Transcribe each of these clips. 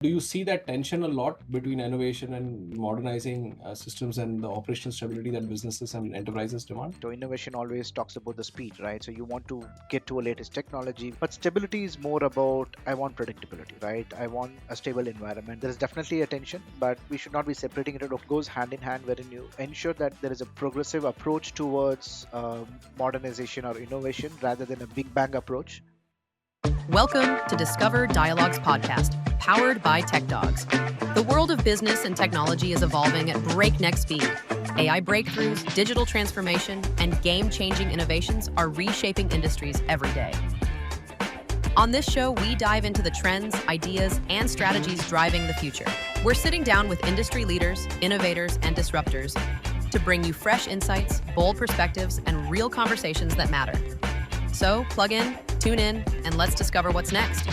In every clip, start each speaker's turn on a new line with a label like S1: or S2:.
S1: Do you see that tension a lot between innovation and modernizing systems and the operational stability that businesses and enterprises demand?
S2: So innovation always talks about the speed, right? So you want to get to a latest technology, but stability is more about I want predictability, right? I want a stable environment. There is definitely a tension, but we should not be separating it. It goes hand in hand, wherein you ensure that there is a progressive approach towards modernization or innovation rather than a big bang approach.
S3: Welcome to Discover Dialogues podcast, powered by TechDogs. The world of business and technology is evolving at breakneck speed. AI breakthroughs, digital transformation, and game-changing innovations are reshaping industries every day. On this show, we dive into the trends, ideas, and strategies driving the future. We're sitting down with industry leaders, innovators, and disruptors to bring you fresh insights, bold perspectives, and real conversations that matter. So plug in, tune in, and let's discover what's next.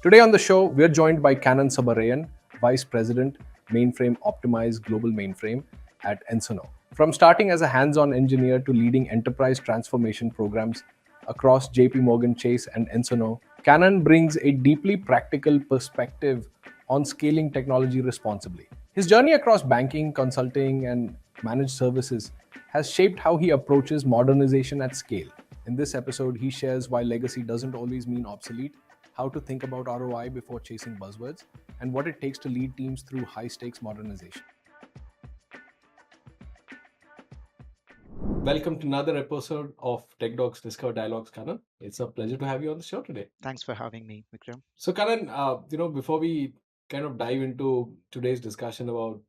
S1: Today on the show, we're joined by Kannan Subbarayan, Vice President, Mainframe Optimized Global Mainframe at Ensono. From starting as a hands-on engineer to leading enterprise transformation programs across JPMorgan Chase and Ensono, Kannan brings a deeply practical perspective on scaling technology responsibly. His journey across banking, consulting, and managed services has shaped how he approaches modernization at scale. In this episode, he shares why legacy doesn't always mean obsolete, how to think about ROI before chasing buzzwords, and what it takes to lead teams through high stakes modernization. Welcome to another episode of TechDogs Discover Dialogues, Kannan. It's a pleasure to have you on the show today.
S2: Thanks for having me, Vikram.
S1: So, Kannan, before we kind of dive into today's discussion about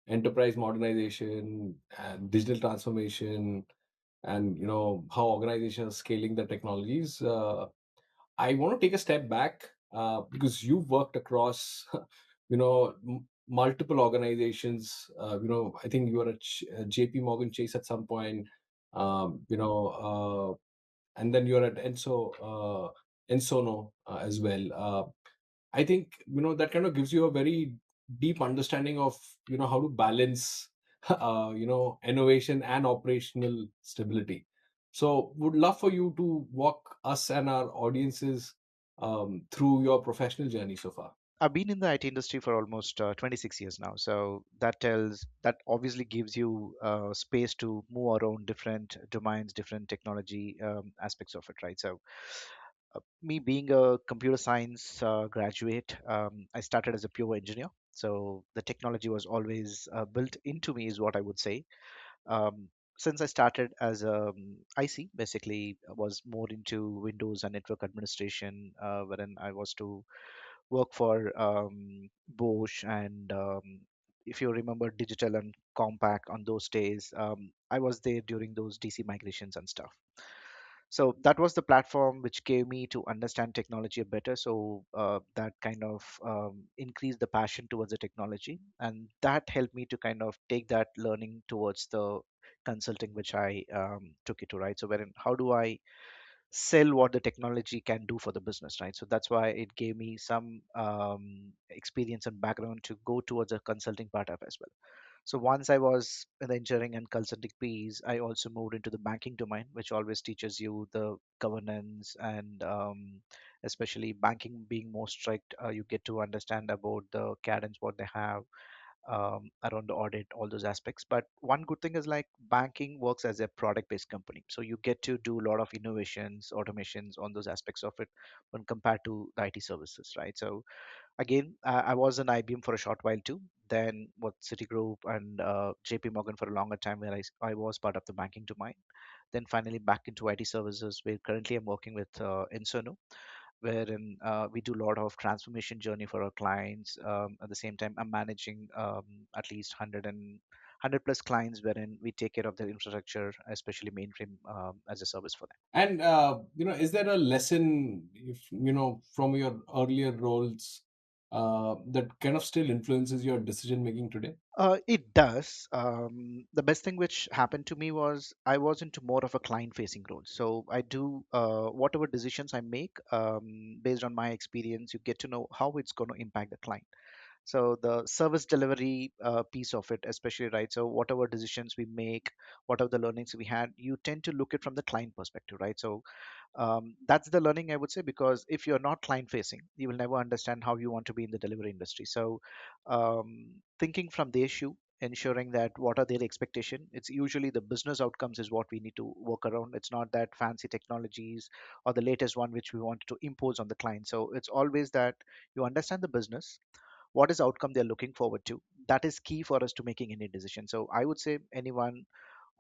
S1: enterprise modernization and digital transformation, and how organizations are scaling the technologies, I want to take a step back because you've worked across, multiple organizations. I think you were at J.P. Morgan Chase at some point. And then you're at Ensono as well. I think that kind of gives you a very deep understanding of how to balance innovation and operational stability. So, would love for you to walk us and our audiences through your professional journey so far.
S2: I've been in the IT industry for almost 26 years now, so that obviously gives you space to move around different domains, different technology aspects of it, right? So, me being a computer science graduate, I started as a pure engineer, so the technology was always built into me, is what I would say. Um, since I started as a IC, basically was more into Windows and network administration, wherein I was to work for Bosch and if you remember digital and compact on those days, I was there during those DC migrations and stuff. So that was the platform which gave me to understand technology better. So that kind of increased the passion towards the technology, and that helped me to kind of take that learning towards the consulting, which I took it to, right. So wherein how do I sell what the technology can do for the business, right? So that's why it gave me some experience and background to go towards a consulting part of as well. So once I was in the engineering and consulting piece, I also moved into the banking domain, which always teaches you the governance and especially banking being more strict, you get to understand about the cadence, what they have around the audit, all those aspects. But one good thing is like banking works as a product-based company, so you get to do a lot of innovations, automations on those aspects of it when compared to the IT services, right? So again, I was in IBM for a short while too. Then with Citigroup and JP Morgan for a longer time, where I was part of the banking domain. Then finally back into IT services, where currently I'm working with Ensono, wherein we do a lot of transformation journey for our clients. At the same time, I'm managing at least 100 plus clients, wherein we take care of their infrastructure, especially mainframe as a service for them.
S1: And is there a lesson, if from your earlier roles that kind of still influences your decision making today?
S2: It does. The best thing which happened to me was I was into more of a client-facing role. So I do whatever decisions I make based on my experience. You get to know how it's going to impact the client. So the service delivery piece of it, especially, right? So whatever decisions we make, whatever the learnings we had, you tend to look it from the client perspective, right? So That's the learning, I would say, because if you're not client facing, you will never understand how you want to be in the delivery industry. So thinking from their shoe, ensuring that what are their expectation, it's usually the business outcomes is what we need to work around. It's not that fancy technologies or the latest one which we want to impose on the client. So it's always that you understand the business, what is the outcome they're looking forward to. That is key for us to making any decision. So I would say anyone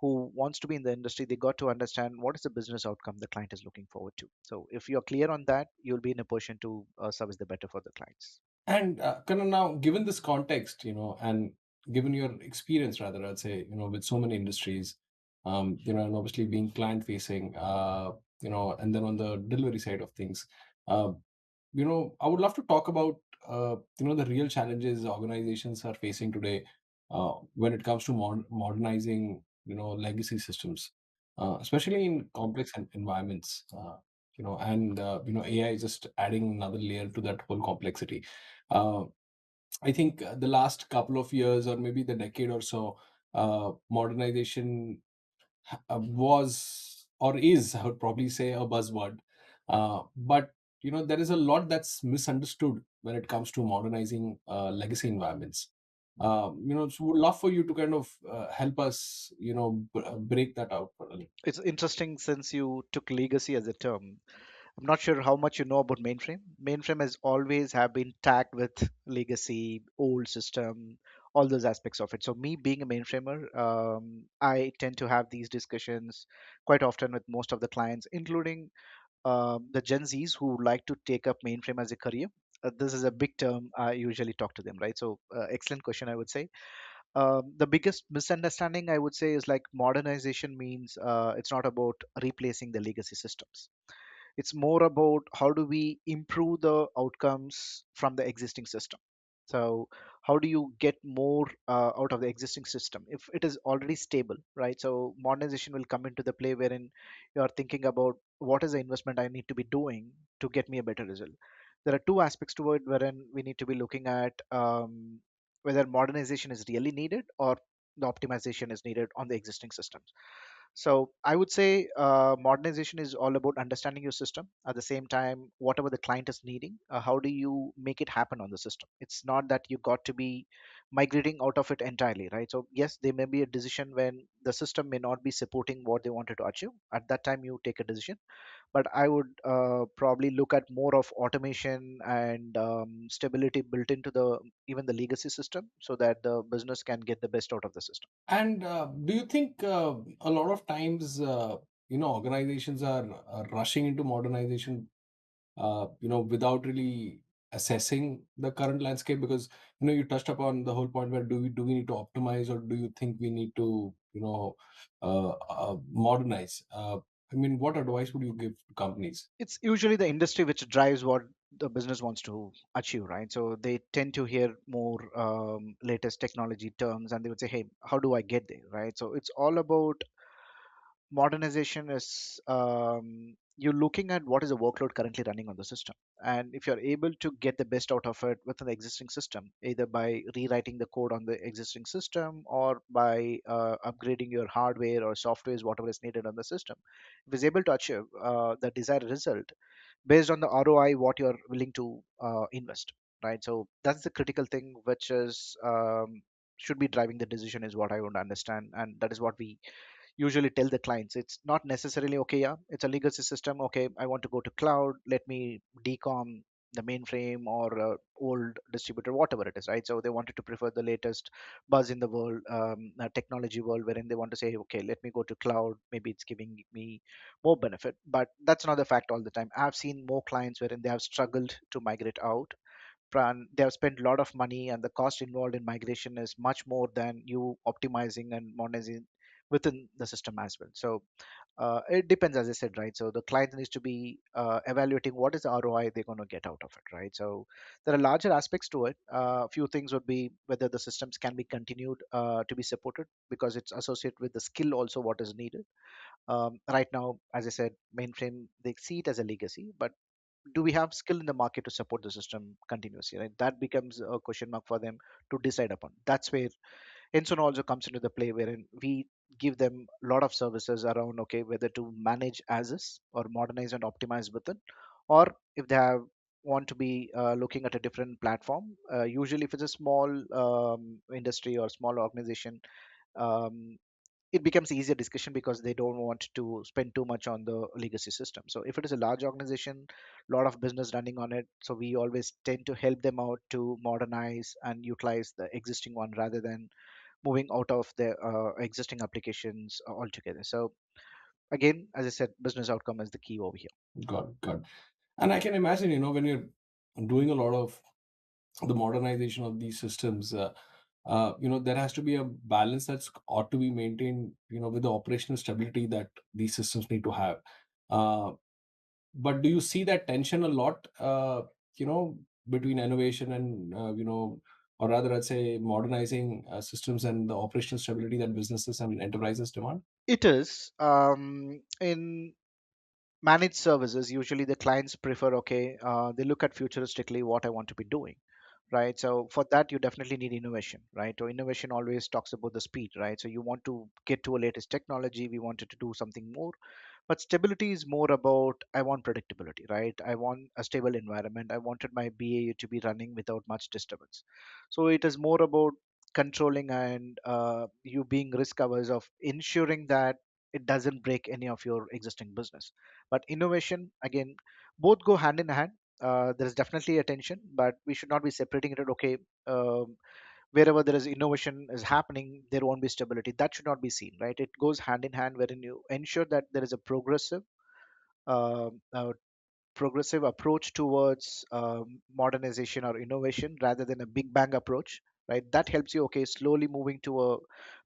S2: who wants to be in the industry, they got to understand what is the business outcome the client is looking forward to. So if you're clear on that, you'll be in a position to service the better for the clients.
S1: And Karan, now given this context, and given your experience, rather, I'd say, with so many industries, and obviously being client facing, and then on the delivery side of things, uh, I would love to talk about, the real challenges organizations are facing today when it comes to modernizing, legacy systems, especially in complex environments. AI is just adding another layer to that whole complexity. Uh, I think the last couple of years, or maybe the decade or so, modernization was or is, I would probably say, a buzzword. But there is a lot that's misunderstood when it comes to modernizing legacy environments. So would love for you to kind of help us, break that out for a little.
S2: It's interesting since you took legacy as a term. I'm not sure how much you know about mainframe. Mainframe has always have been tagged with legacy, old system, all those aspects of it. So me being a mainframer, I tend to have these discussions quite often with most of the clients, including the Gen Zs who like to take up mainframe as a career. This is a big term. I usually talk to them, right? So excellent question, I would say. The biggest misunderstanding, I would say, is like modernization means it's not about replacing the legacy systems. It's more about how do we improve the outcomes from the existing system. So how do you get more out of the existing system if it is already stable, right? So modernization will come into the play wherein you are thinking about what is the investment I need to be doing to get me a better result. There are two aspects to it wherein we need to be looking at whether modernization is really needed or the optimization is needed on the existing systems. So I would say modernization is all about understanding your system. At the same time, whatever the client is needing, how do you make it happen on the system? It's not that you got to be migrating out of it entirely, right? So yes, there may be a decision when the system may not be supporting what they wanted to achieve. At that time, you take a decision. But I would probably look at more of automation and stability built into the even the legacy system, so that the business can get the best out of the system.
S1: And do you think a lot of times, organizations are rushing into modernization, without really assessing the current landscape? Because you touched upon the whole point where do we need to optimize, or do you think we need to modernize? I mean, what advice would you give to companies?
S2: It's usually the industry which drives what the business wants to achieve, right? So they tend to hear more latest technology terms, and they would say, hey, how do I get there, right? So it's all about modernization is you're looking at what is the workload currently running on the system, and if you're able to get the best out of it within the existing system, either by rewriting the code on the existing system or by upgrading your hardware or softwares, whatever is needed on the system, if it's able to achieve the desired result based on the ROI, what you're willing to invest, right? So that's the critical thing, which is should be driving the decision, is what I want to understand, and that is what we usually tell the clients. It's not necessarily okay, yeah, it's a legacy system, okay, I want to go to cloud, let me decom the mainframe or old distributor, whatever it is, right? So they wanted to prefer the latest buzz in the world, technology world, wherein they want to say, okay, let me go to cloud, maybe it's giving me more benefit. But that's not the fact all the time. I've seen more clients wherein they have struggled to migrate out, and they have spent a lot of money, and the cost involved in migration is much more than you optimizing and modernizing within the system as well. So it depends, as I said, right? So the client needs to be evaluating what is the ROI they're going to get out of it, right? So there are larger aspects to it. A few things would be whether the systems can be continued to be supported, because it's associated with the skill also what is needed. Right now, as I said, mainframe, they see it as a legacy, but do we have skill in the market to support the system continuously, right? That becomes a question mark for them to decide upon. That's where Ensono also comes into the play wherein we give them a lot of services around okay whether to manage as is or modernize and optimize within, or if they have want to be looking at a different platform. Usually, if it's a small industry or small organization, um, it becomes easier discussion because they don't want to spend too much on the legacy system. So if it is a large organization, a lot of business running on it, so we always tend to help them out to modernize and utilize the existing one rather than moving out of the existing applications altogether. So again, as I said, business outcome is the key over here.
S1: Got. And I can imagine, when you're doing a lot of the modernization of these systems, there has to be a balance that's ought to be maintained, with the operational stability that these systems need to have. Uh, but do you see that tension a lot, between innovation and, or rather, I'd say modernizing systems and the operational stability that businesses and enterprises demand?
S2: It is in managed services. Usually, the clients prefer okay. They look at futuristically what I want to be doing, right? So for that, you definitely need innovation, right? So innovation always talks about the speed, right? So you want to get to a latest technology. We wanted to do something more. But stability is more about I want predictability, right? I want a stable environment. I wanted my BAU to be running without much disturbance. So it is more about controlling and you being risk averse of ensuring that it doesn't break any of your existing business. But innovation, again, both go hand in hand. There is definitely a tension, but we should not be separating it. Okay, um, wherever there is innovation is happening, there won't be stability. That should not be seen, right? It goes hand in hand, wherein you ensure that there is a um, uh, progressive approach towards modernization or innovation rather than a big bang approach, right? That helps you, okay, slowly moving to a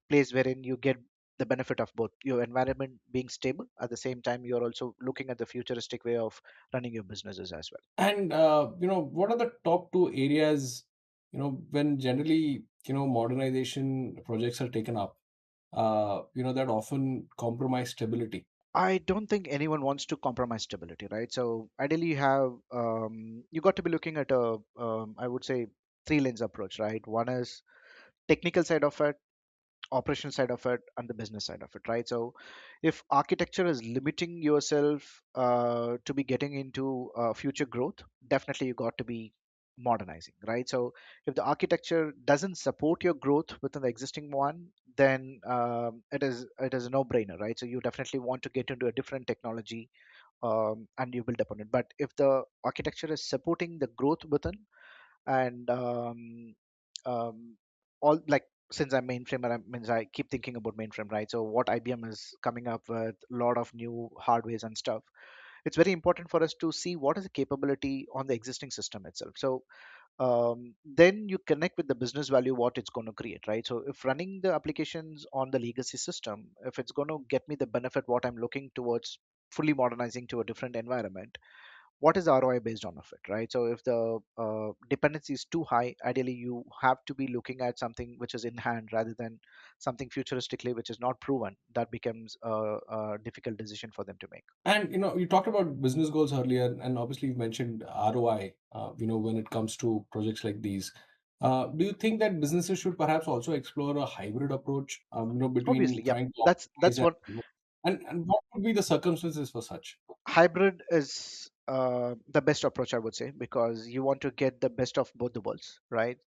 S2: place wherein you get the benefit of both your environment being stable at the same time you're also looking at the futuristic way of running your businesses as well.
S1: And what are the top two areas, when generally, modernization projects are taken up, that often compromise stability?
S2: I don't think anyone wants to compromise stability, right? So ideally, you have you got to be looking at a I would say three lens approach, right? One is technical side of it, operational side of it, and the business side of it, right? So if architecture is limiting yourself to be getting into future growth, definitely you got to be modernizing, right? So if the architecture doesn't support your growth within the existing one, then it is a no brainer, right? So you definitely want to get into a different technology and you build upon it. But if the architecture is supporting the growth within, and um, all like since I'm mainframe and means I keep thinking about mainframe, right? So what IBM is coming up with a lot of new hardwares and stuff, it's very important for us to see what is the capability on the existing system itself. So then you connect with the business value what it's going to create, right? So if running the applications on the legacy system, if it's going to get me the benefit what I'm looking towards fully modernizing to a different environment, what is the ROI based on of it, right? So if the dependency is too high, ideally you have to be looking at something which is in hand rather than something futuristically which is not proven. That becomes a difficult decision for them to make.
S1: And you talked about business goals earlier, and obviously you mentioned ROI. When it comes to projects like these, do you think that businesses should perhaps also explore a hybrid approach,
S2: Obviously,
S1: between
S2: yeah,
S1: trying to
S2: that's
S1: optimize
S2: what
S1: and what would be the circumstances for such?
S2: hybrid is the best approach, I would say, because you want to get the best of both the worlds, right?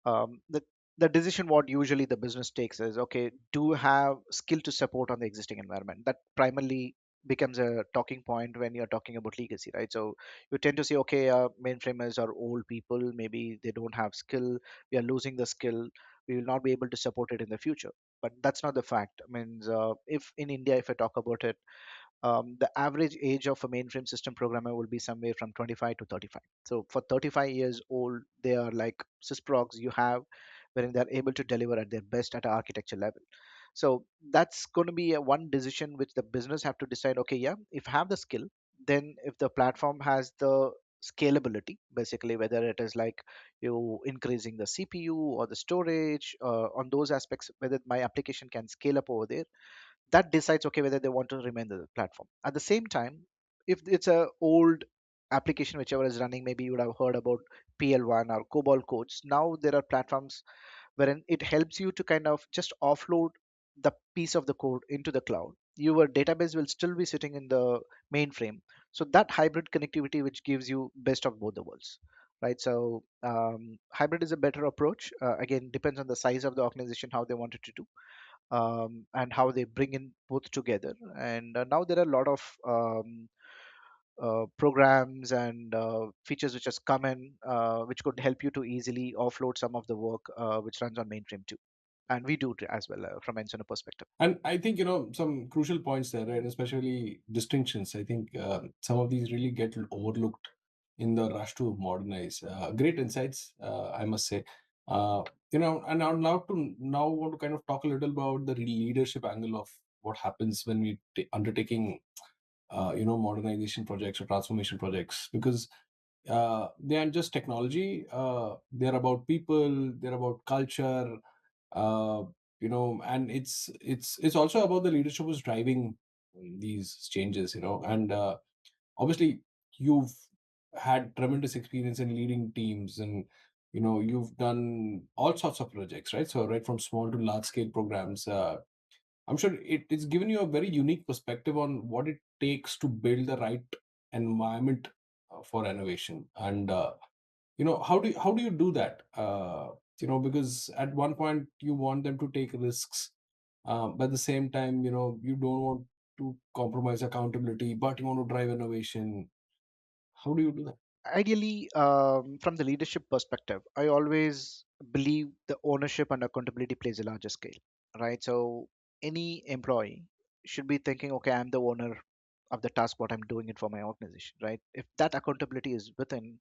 S2: The decision what usually the business takes is okay, do have skill to support on the existing environment. That primarily becomes a talking point when you're talking about legacy, right? So you tend to say okay, mainframers are old people, maybe they don't have skill, we are losing the skill, we will not be able to support it in the future. But that's not the fact. I mean, if in India, if I talk about it, the average age of a mainframe system programmer will be somewhere from 25 to 35. So for 35 years old, they are like sysprogs you have, wherein they're able to deliver at their best at an architecture level. So that's going to be a one decision which the business have to decide. Okay, yeah, if I have the skill, then if the platform has the scalability, basically whether it is like you increasing the CPU or the storage on those aspects, whether my application can scale up over there, that decides okay whether they want to remain the platform. At the same time, if it's a old application whichever is running, maybe you would have heard about PL1 or COBOL codes. Now there are platforms wherein it helps you to kind of just offload the piece of the code into the cloud. Your database will still be sitting in the mainframe. So that hybrid connectivity, which gives you best of both the worlds, right? So hybrid is a better approach. Again, depends on the size of the organization, how they want it to do, and how they bring in both together. And now there are a lot of programs and features which has come in, which could help you to easily offload some of the work which runs on mainframe too. And we do it as well from Ensono perspective.
S1: And I think, some crucial points there, right? Especially distinctions. I think some of these really get overlooked in the rush to modernize. Great insights, I must say. Uh, and I now want to kind of talk a little about the leadership angle of what happens when we undertaking, modernization projects or transformation projects, because they aren't just technology. They're about people. They're about culture. Uh, and it's also about the leadership who's driving these changes. And obviously you've had tremendous experience in leading teams, and you've done all sorts of projects, right? So right from small to large scale programs. I'm sure it's given you a very unique perspective on what it takes to build the right environment for innovation. And how do you do that? Because at one point you want them to take risks, but at the same time, you don't want to compromise accountability, but you want to drive innovation. How do you do that?
S2: Ideally, from the leadership perspective, I always believe the ownership and accountability plays a larger scale, right? So any employee should be thinking, okay, I'm the owner of the task, what I'm doing it for my organization, right? If that accountability is within,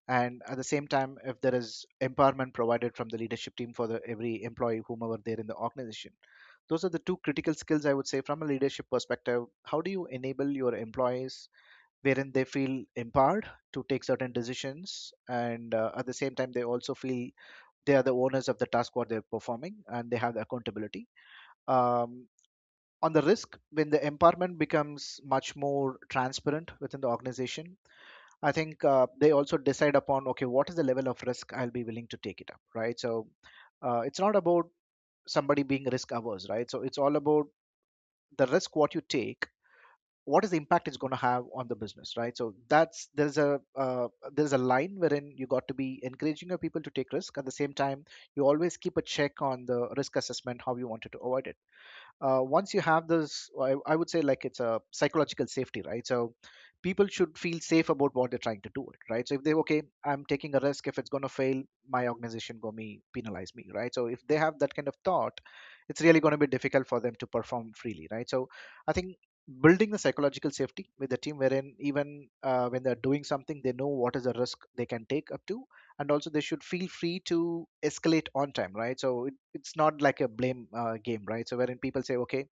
S2: and at the same time, if there is empowerment provided from the leadership team for the every employee, whomever there in the organization, those are the two critical skills I would say from a leadership perspective. How do you enable your employees wherein they feel empowered to take certain decisions, and at the same time they also feel they are the owners of the task what they're performing and they have the accountability. um, on the risk, when the empowerment becomes much more transparent within the organization, I think they also decide upon, okay, what is the level of risk I'll be willing to take it up, right? So it's not about somebody being risk averse, right? So it's all about the risk what you take, what is the impact it's going to have on the business, right? So that's there's a line wherein you got to be encouraging your people to take risk. At the same time, you always keep a check on the risk assessment, how you wanted to avoid it. Once you have this, I would say like it's a psychological safety, right? So people should feel safe about what they're trying to do it, right? So if they, okay, I'm taking a risk, if it's going to fail, my organization going to penalize me, right? So if they have that kind of thought, it's really going to be difficult for them to perform freely, right? So I think building the psychological safety with the team, wherein even when they're doing something, they know what is the risk they can take up to, and also they should feel free to escalate on time, right? So it's not like a blame game, right? So wherein people say, okay,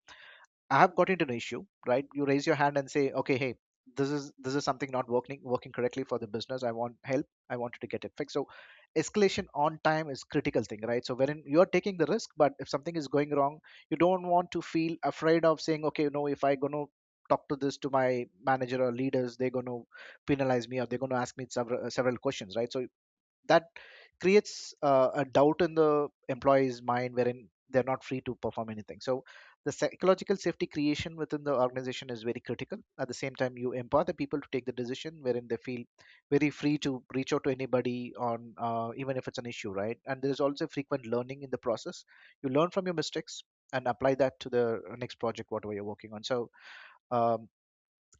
S2: I have got into an issue, right? You raise your hand and say, okay, hey, this is something not working correctly for the business. I want help. I wanted to get it fixed. So escalation on time is critical thing, right? So wherein you're taking the risk, but if something is going wrong, you don't want to feel afraid of saying, okay, no, if I gonna talk to this to my manager or leaders, they're going to penalize me or they're going to ask me several questions, right? So that creates a doubt in the employee's mind wherein they're not free to perform anything. So the psychological safety creation within the organization is very critical. At the same time, you empower the people to take the decision wherein they feel very free to reach out to anybody on even if it's an issue, right? And there is also frequent learning in the process. You learn from your mistakes and apply that to the next project whatever you're working on. So um,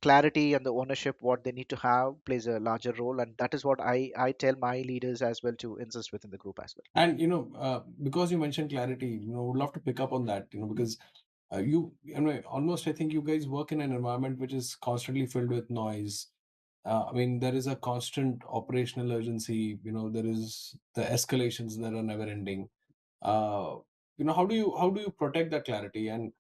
S2: clarity and the ownership what they need to have plays a larger role, and that is what I tell my leaders as well to insist within the group as well.
S1: And because you mentioned clarity, would love to pick up on that, because almost, I think you guys work in an environment which is constantly filled with noise. I mean, there is a constant operational urgency. There is the escalations that are never ending. uh, how do you protect that clarity? And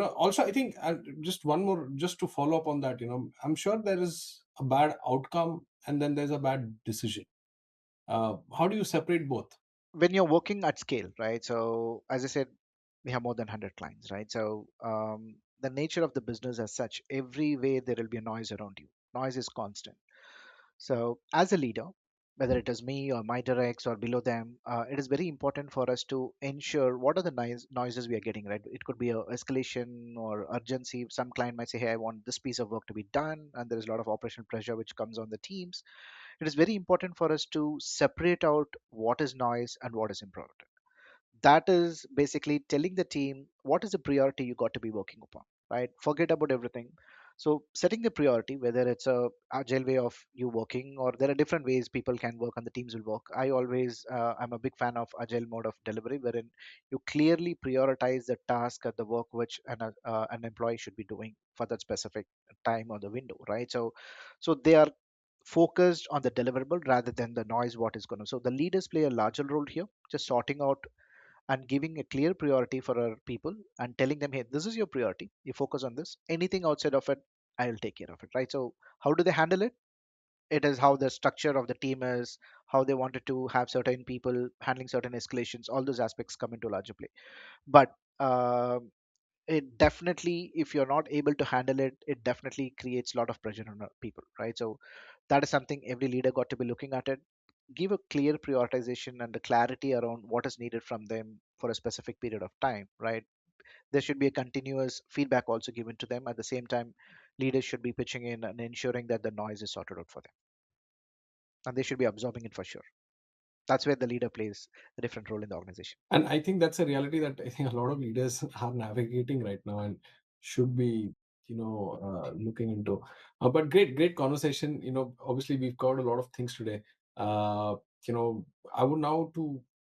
S1: also, I think, just one more, just to follow up on that, I'm sure there is a bad outcome and then there's a bad decision. How do you separate both?
S2: When you're working at scale, right? So as I said, we have more than 100 clients, right? So the nature of the business as such, every way there will be a noise around you. Noise is constant. So as a leader, whether it is me or my directs or below them, it is very important for us to ensure what are the noises we are getting, right? It could be a escalation or urgency. Some client might say, hey, I want this piece of work to be done, and there is a lot of operational pressure which comes on the teams. It is very important for us to separate out what is noise and what is important. That is basically telling the team what is the priority you got to be working upon, right? Forget about everything. So setting the priority, whether it's a agile way of you working, or there are different ways people can work and the teams will work. I always I'm a big fan of agile mode of delivery, wherein you clearly prioritize the task or the work which an employee should be doing for that specific time or the window, right? So they are focused on the deliverable rather than the noise what is going to. So the leaders play a larger role here, just sorting out and giving a clear priority for our people and telling them, hey, this is your priority, you focus on this, anything outside of it, I'll take care of it, right? So how do they handle it? It is how the structure of the team is, how they wanted to have certain people handling certain escalations, all those aspects come into larger play. But it definitely, if you're not able to handle it, it definitely creates a lot of pressure on people, right? So that is something every leader got to be looking at it. Give a clear prioritization and the clarity around what is needed from them for a specific period of time, right? There should be a continuous feedback also given to them. At the same time, leaders should be pitching in and ensuring that the noise is sorted out for them, and they should be absorbing it for sure. That's where the leader plays a different role in the organization.
S1: And I think that's a reality that I think a lot of leaders are navigating right now and should be, looking into. But great conversation. Obviously we've covered a lot of things today. Uh, I would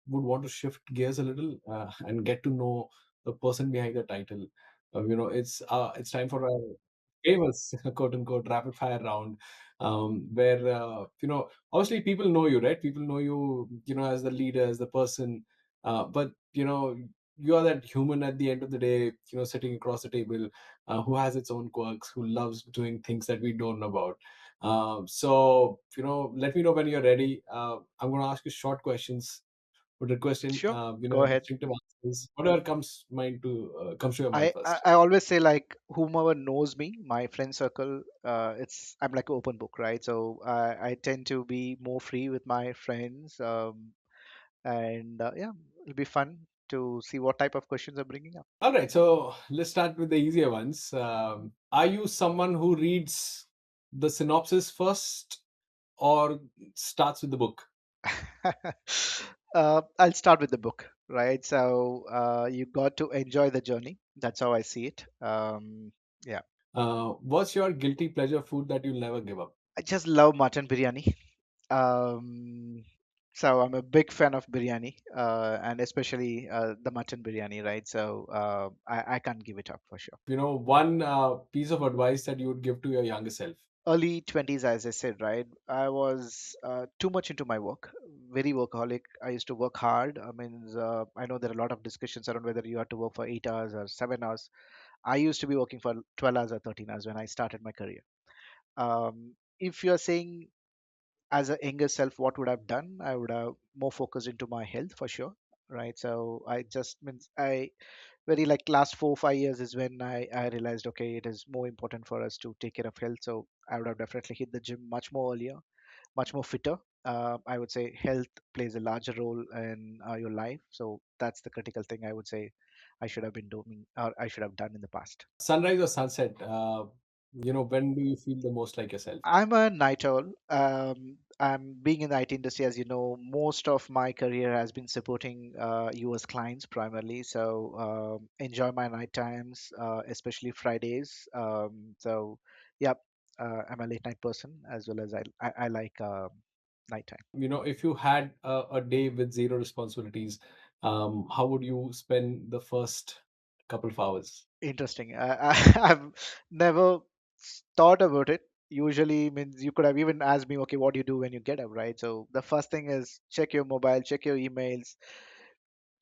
S1: want to shift gears a little and get to know the person behind the title. It's time for a famous quote unquote rapid fire round, where obviously people know you, right? People know you, as the leader, as the person, but you are that human at the end of the day, sitting across the table, who has its own quirks, who loves doing things that we don't know about. So let me know when you're ready. I'm going to ask you short questions, but requesting
S2: Sure, go ahead.
S1: instinctive answers, whatever comes to your mind
S2: I
S1: first.
S2: always say, like, whomever knows me, my friend circle, I'm like an open book, right? So I tend to be more free with my friends, and yeah, it'll be fun to see what type of questions are bringing up.
S1: All right, so let's start with the easier ones. Are you someone who reads the synopsis first or starts with the book?
S2: I'll start with the book, right? So you got to enjoy the journey. That's how I see it. Yeah,
S1: What's your guilty pleasure food that you'll never give up?
S2: I just love mutton biryani. Um, so I'm a big fan of biryani, and especially the mutton biryani, right? So I can't give it up for sure.
S1: One piece of advice that you would give to your younger self.
S2: Early 20s, as I said, right? I was too much into my work, very workaholic. I used to work hard. I mean, I know there are a lot of discussions around whether you have to work for 8 hours or 7 hours. I used to be working for 12 hours or 13 hours when I started my career. If you're saying as a younger self, what would I've done? I would have more focused into my health for sure, right? So I just means I very like last 4 5 years is when I realized, okay, it is more important for us to take care of health. So I would have definitely hit the gym much more earlier, much more fitter. I would say health plays a larger role in your life, so that's the critical thing I would say I should have been doing, or I should have done in the past.
S1: Sunrise or sunset? When do you feel the most like yourself?
S2: I'm a night owl. I'm being in the IT industry, as you know, most of my career has been supporting US clients primarily. So enjoy my night times, especially Fridays. So yeah, I'm a late night person as well as I like nighttime.
S1: If you had a day with zero responsibilities, how would you spend the first couple of hours?
S2: Interesting. I've never thought about it. Usually means you could have even asked me, okay, what do you do when you get up, right? So the first thing is check your mobile, check your emails,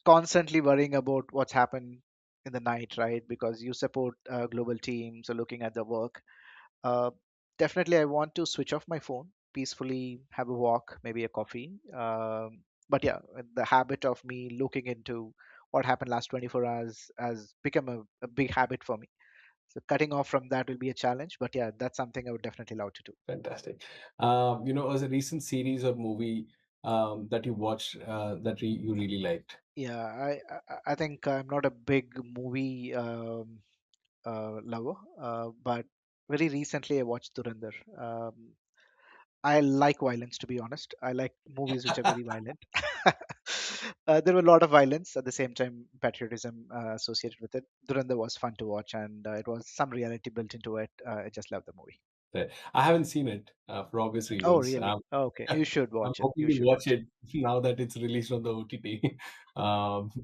S2: constantly worrying about what's happened in the night, right? Because you support global teams, so looking at the work. Uh, Definitely, I want to switch off my phone, peacefully have a walk, maybe a coffee. But yeah, the habit of me looking into what happened last 24 hours has become a big habit for me. So cutting off from that will be a challenge, but yeah, that's something I would definitely love to do.
S1: Fantastic. As a recent series or movie that you watched that you really liked.
S2: Yeah, I think I'm not a big movie lover, but very recently I watched Durandar. I like violence, to be honest. I like movies which are very violent. There were a lot of violence at the same time, patriotism associated with it. Durandar was fun to watch, and it was some reality built into it. I just love the movie.
S1: I haven't seen it for obvious
S2: Oh,
S1: reasons.
S2: really? Oh, okay. You should
S1: I'm
S2: watch it.
S1: hoping
S2: You
S1: to
S2: should
S1: watch
S2: watch it.
S1: it now that it's released on the OTT.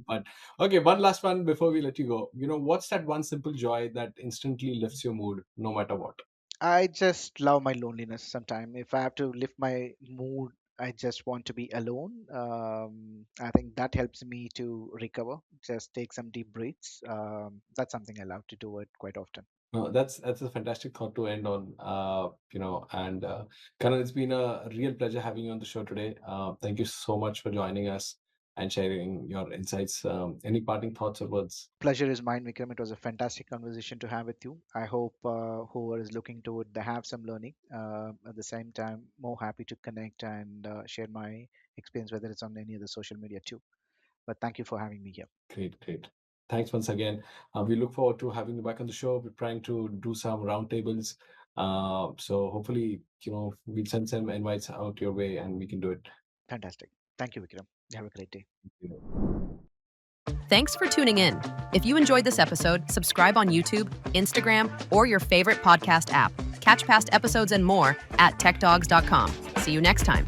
S1: But okay, one last one before we let you go. What's that one simple joy that instantly lifts your mood, no matter what?
S2: I just love my loneliness sometimes. If I have to lift my mood, I just want to be alone. I think that helps me to recover. Just take some deep breaths. That's something I love to do it quite often.
S1: No, that's a fantastic thought to end on. And Karan, it's been a real pleasure having you on the show today. Thank you so much for joining us and sharing your insights. Any parting thoughts or words?
S2: Pleasure is mine, Vikram. It was a fantastic conversation to have with you. I hope whoever is looking to it, they have some learning. At the same time, more happy to connect and share my experience, whether it's on any other social media too. But thank you for having me here.
S1: Great, great. Thanks once again. We look forward to having you back on the show. We're trying to do some roundtables. So hopefully, we'll send some invites out your way and we can do it.
S2: Fantastic. Thank you, Vikram. Have a great day.
S3: Thanks for tuning in. If you enjoyed this episode, subscribe on YouTube, Instagram, or your favorite podcast app. Catch past episodes and more at techdogs.com. See you next time.